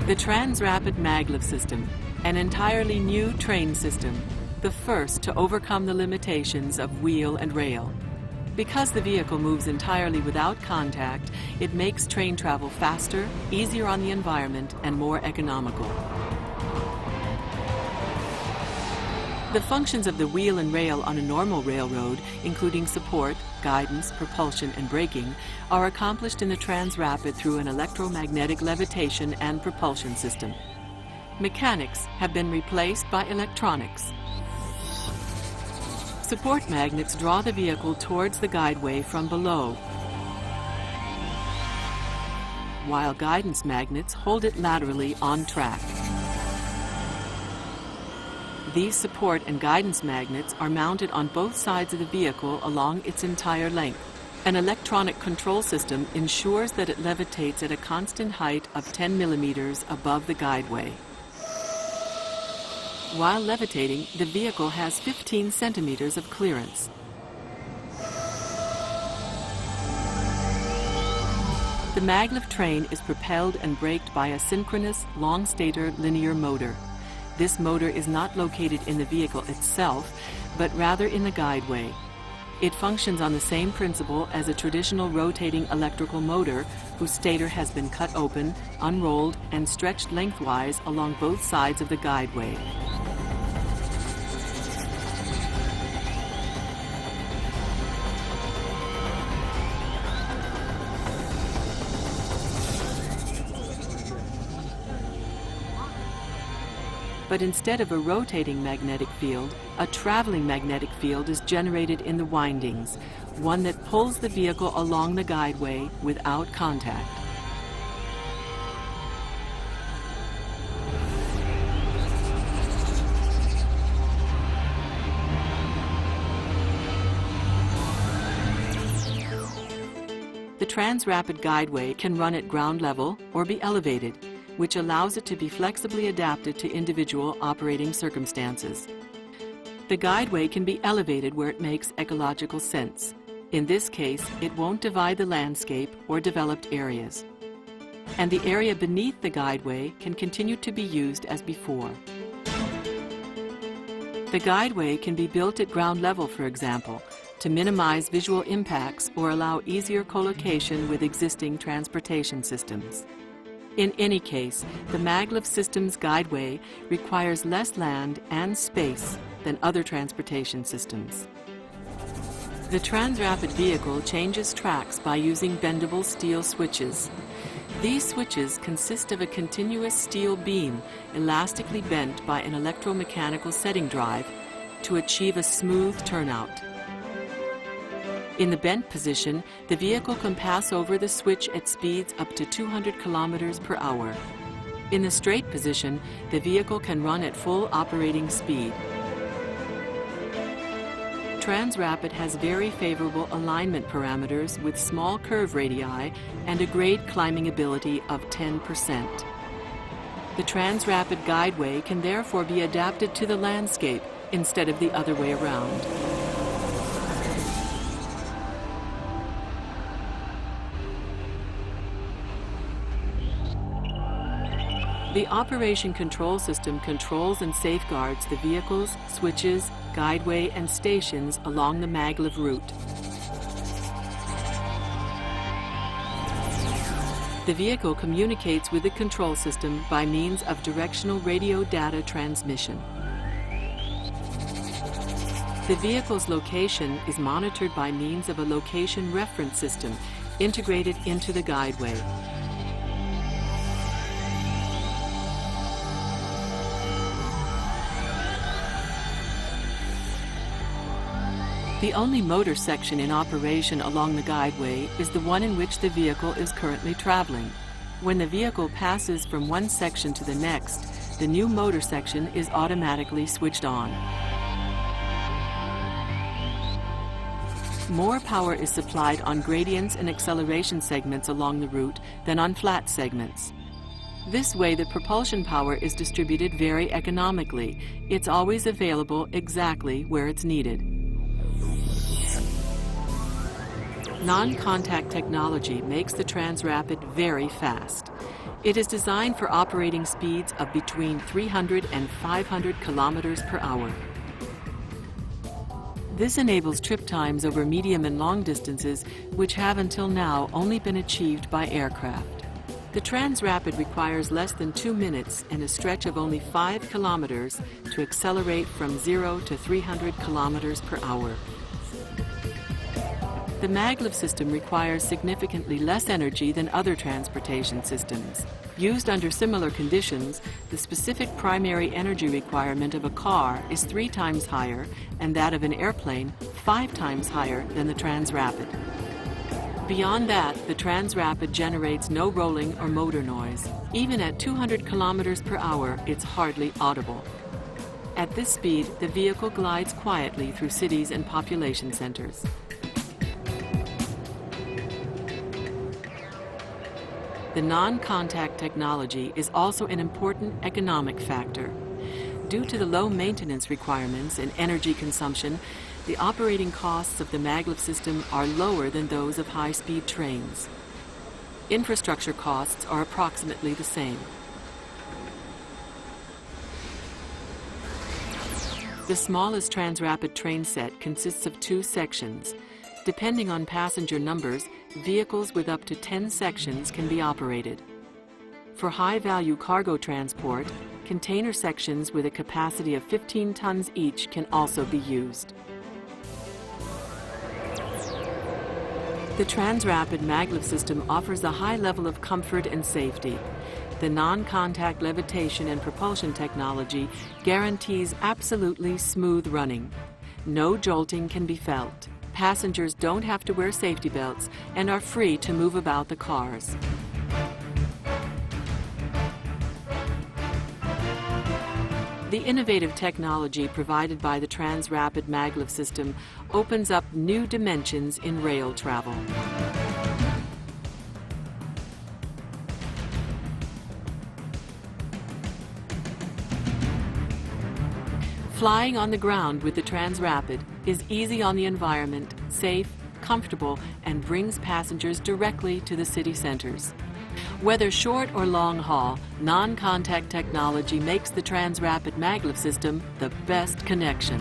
The Trans-Rapid Maglev system, an entirely new train system, the first to overcome the limitations of wheel and rail. Because the vehicle moves entirely without contact, it makes train travel faster, easier on the environment, and more economical. The functions of the wheel and rail on a normal railroad, including support, guidance, propulsion, and braking, are accomplished in the Trans-Rapid through an electromagnetic levitation and propulsion system. Mechanics have been replaced by electronics. Support magnets draw the vehicle towards the guideway from below, while guidance magnets hold it laterally on track. These support and guidance magnets are mounted on both sides of the vehicle along its entire length. An electronic control system ensures that it levitates at a constant height of 10 millimeters above the guideway. While levitating, the vehicle has 15 centimeters of clearance. The maglev train is propelled and braked by a synchronous, long-stator linear motor. This motor is not located in the vehicle itself, but rather in the guideway. It functions on the same principle as a traditional rotating electrical motor, whose stator has been cut open, unrolled, and stretched lengthwise along both sides of the guideway. But instead of a rotating magnetic field, a traveling magnetic field is generated in the windings, one that pulls the vehicle along the guideway without contact. The Trans-Rapid guideway can run at ground level or be elevated, which allows it to be flexibly adapted to individual operating circumstances. The guideway can be elevated where it makes ecological sense. In this case, it won't divide the landscape or developed areas. And the area beneath the guideway can continue to be used as before. The guideway can be built at ground level, for example, to minimize visual impacts or allow easier co-location with existing transportation systems. In any case, the maglev system's guideway requires less land and space than other transportation systems. The Trans-Rapid vehicle changes tracks by using bendable steel switches. These switches consist of a continuous steel beam elastically bent by an electromechanical setting drive to achieve a smooth turnout. In the bent position, the vehicle can pass over the switch at speeds up to 200 kilometers per hour. In the straight position, the vehicle can run at full operating speed. Trans-Rapid has very favorable alignment parameters with small curve radii and a grade climbing ability of 10%. The Trans-Rapid guideway can therefore be adapted to the landscape instead of the other way around. The operation control system controls and safeguards the vehicles, switches, guideway, and stations along the maglev route. The vehicle communicates with the control system by means of directional radio data transmission. The vehicle's location is monitored by means of a location reference system integrated into the guideway. The only motor section in operation along the guideway is the one in which the vehicle is currently traveling. When the vehicle passes from one section to the next, the new motor section is automatically switched on. More power is supplied on gradients and acceleration segments along the route than on flat segments. This way, the propulsion power is distributed very economically. It's always available exactly where it's needed. Non-contact technology makes the Trans-Rapid very fast. It is designed for operating speeds of between 300 and 500 kilometers per hour. This enables trip times over medium and long distances, which have until now only been achieved by aircraft. The Transrapid requires less than 2 minutes and a stretch of only 5 kilometers to accelerate from 0 to 300 kilometers per hour. The Maglev system requires significantly less energy than other transportation systems. Used under similar conditions, the specific primary energy requirement of a car is 3 times higher and that of an airplane 5 times higher than the Transrapid. Beyond that, the Transrapid generates no rolling or motor noise. Even at 200 kilometers per hour, it's hardly audible. At this speed, the vehicle glides quietly through cities and population centers. The non-contact technology is also an important economic factor. Due to the low maintenance requirements and energy consumption, the operating costs of the Maglev system are lower than those of high-speed trains. Infrastructure costs are approximately the same. The smallest Transrapid train set consists of 2 sections. Depending on passenger numbers, vehicles with up to 10 sections can be operated. For high-value cargo transport, container sections with a capacity of 15 tons each can also be used. The Transrapid Maglev system offers a high level of comfort and safety. The non-contact levitation and propulsion technology guarantees absolutely smooth running. No jolting can be felt. Passengers don't have to wear safety belts and are free to move about the cars. The innovative technology provided by the Transrapid Maglev system opens up new dimensions in rail travel. Flying on the ground with the Transrapid is easy on the environment, safe, comfortable, and brings passengers directly to the city centers. Whether short or long haul, non-contact technology makes the Transrapid Maglev system the best connection.